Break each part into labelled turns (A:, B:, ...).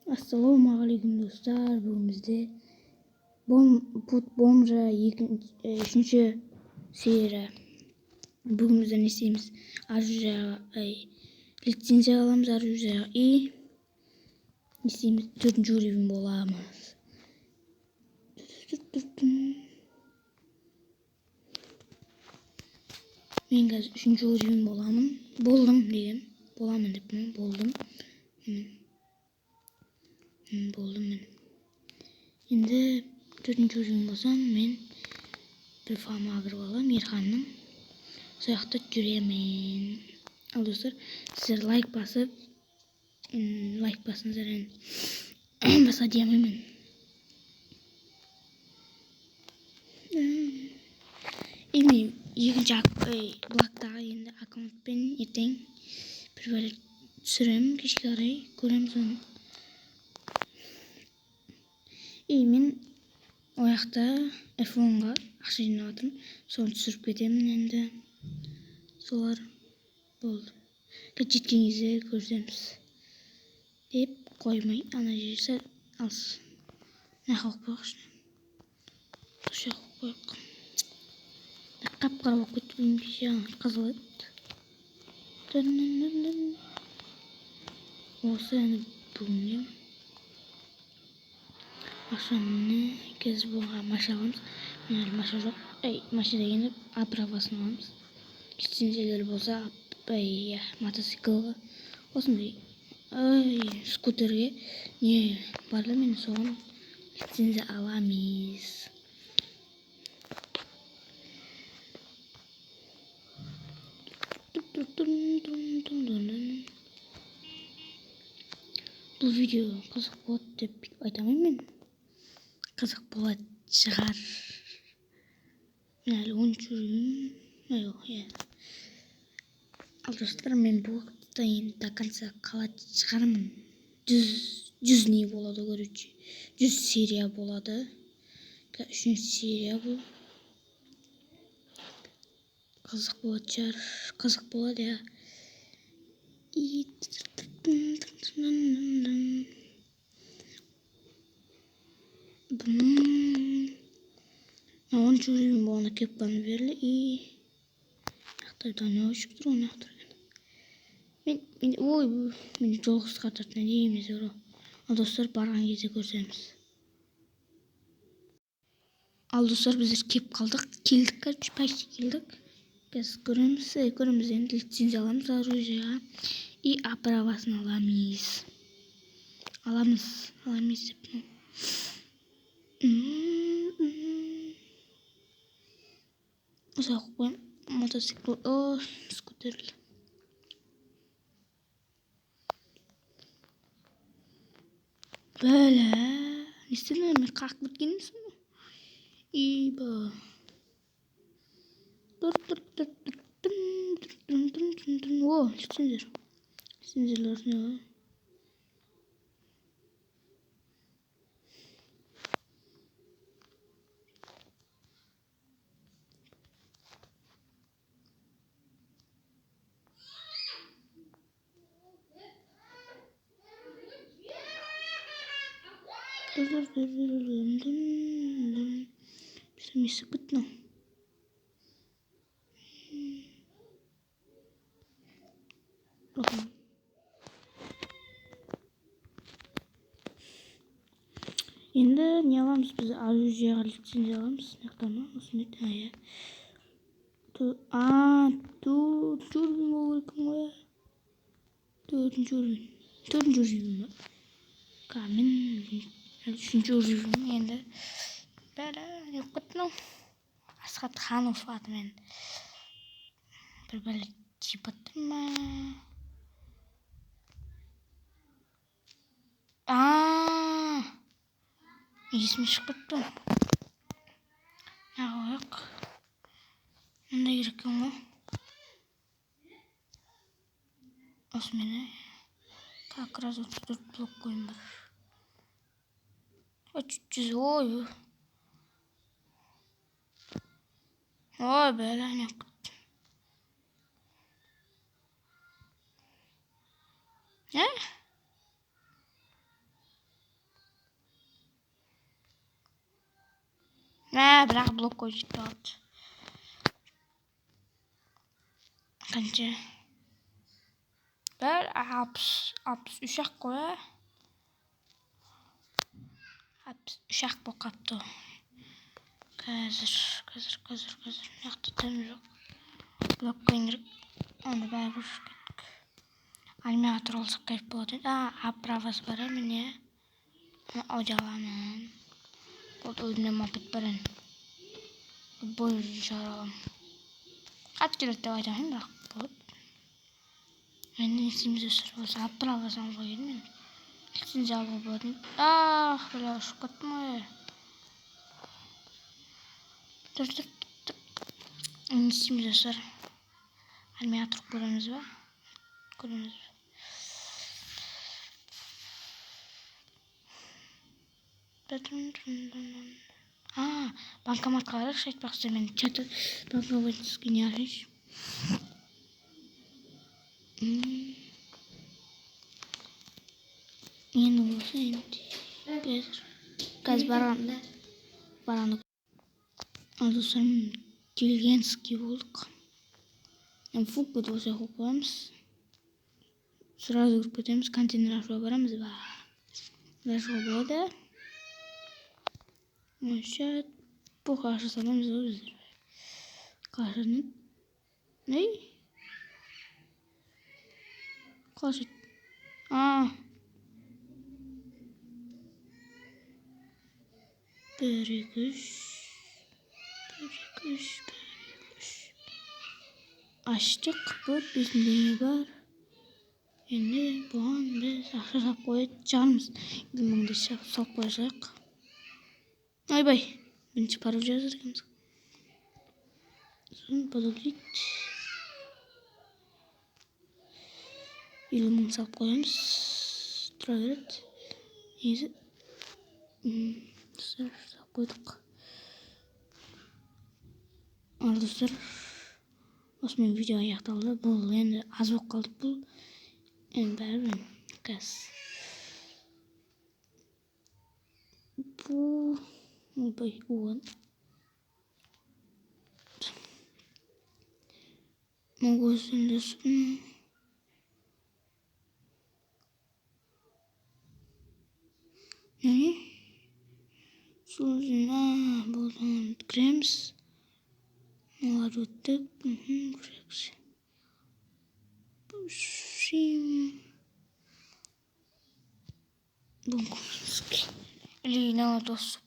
A: Assalomualaikum do'stlar. Bugun bizda Bomja 3-chi seriya. Bugun biz ne isteymiz? Arjuja litsenziya alamiz Arjuja i isteymiz 4-chi uровень bo'lamiz. Men hozir 3-chi uровень bo'laman. Bo'ldim dedim. Bo'laman debman. Bo'ldim. Bo'ldim men. Endi 4-chi uровень bo'lsam men bir fama kirib olam, Erxonning soyoqda yuraman. Al do'stlar, sizlar like bosingizlar. Basa demayman. Endi ikkinchi blokdagi endi akkauntdan ertang bir bala tushiraman, kechga qaray ko'ramiz uni. Men o yoqda iPhone'ga ақша жинадым. Соны түсіріп кетемін енді. Солар болды. Жеткен кезде көрсеміз деп қоймай, ана жерсе алыс. Нақақ қойықшы. Тұшақ қойық. Қап-қара болып кетті, білмеймін, қызыл еді. Осы әні бүгінге ақшаны кезіп болған маша аламыз. Мен маша жоқ. Маша дегенде оправасын аламыз. Лицензиялар болса, мотоциклға, осындай скутерге не барды, мен соған лицензия аламыз. Бұл видео қызық болады деп айтамын мен. Қызық болады шығар. Мен әлі 10-ші уровень. Ал достар, мен бұл вақытта енді до конца қалады шығармын. 100 не болады, короче. 100 серия болады. 3-ші серия бұл. Қызық болады шығар. Қызық болады, я. 10-ші уровень болғанда кепканы берілі и ақтардан не өшіп тұр, оны ақтарған. Мен жолғыз қатартына дейміз ұры. Ал достар, барған кезде көрсеміз. Ал достар, біздер кеп қалдық. Келдік, короче, почти келдік. Біз көреміз енді лицензия аламыз Аружаға и оправасын аламыз. Аламыз деп. Ұзақ қойым, мотоцикл, скутерлі. Бәлі, не істелі, мен қақ біткенімсің бі? Иба. Лицензиялар не var? Bisa sebut no. Енді не аламыз біз? Аружаға лицензия аламыз. Нақтама, осыны тәйе. 4-ші уровень болу керек қой. 4-ші уровень ба? Мен 3-ші уровень енді. Бәрі не құтыну. Асқат Ханов атымен. Bir бәлі типаттым ма? Есіме шығып кетті. Ақ. Мұнда керек ма? Осы мені как раз 34 блок қойым бар. 300, ой, бәлі не құтты. Бірақ блок қой жетті алды. Қанша? Бір 63 ақ қой. 63 ақ болып қапты. Қазір. Мияқты тым жоқ. Блок қойын керек. Оны бәрі кеттік. Аниматор олсақ кайф болады. Аправасы бар, міне. Аудаламын. Бұл өзіне мопед баран. Бой жаралам. Қат келеді деп айтамын, бірақ болады. Мен есіміз өсір болса, аправасын алға келдім мен. Лицензия алуға болатын. Бля, ұшып кеттім ғой. Тұр. Мен есіміз өсір. Аниматор көреміз ба? Көреміз ба? Банкоматқа қарайықшы, айтпақшы мен чаты банкоматский не алайыншы. Енді болса енді. Қазір барғанды. Достар, келгенский болдық. Фук бұд болса қойып қоямыз. Сразу көріп кетеміз, контейнер ашуға барамыз ба? Ашуға болады. Сейчас бұл қашы саламыз өздер. Қашыны. Ней? Қашы. Бірігіш. Аштық. Бұл бесіндегі бар. Енді бұған біз ақша сап қойып жармыз. 20 мыңды сап қойсақ. Ойбай, бірінші пароль жазыр екенбіз. Соны подобрить. 50 мың сап қоямыз. Тұра береді. Езі. Достар, сап қойдық. Достар, осымен видео аяқталды. Бұл енді аз болып қалды бұл. Енді бәрі қаз. Бұл... Ойбай, оған. Могу сөндесін. Не? Сөзіна болған кремс. Олар өттік. Күрекс. Бұшым. Бұл көмірскі. Илейна досып.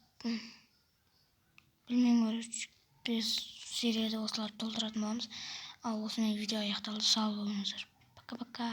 A: Білмейм өріш. Біз серияда осыларды толтыратын боламыз. Ал осымен видео аяқталды. Сау болыңыздар. Пока-пока.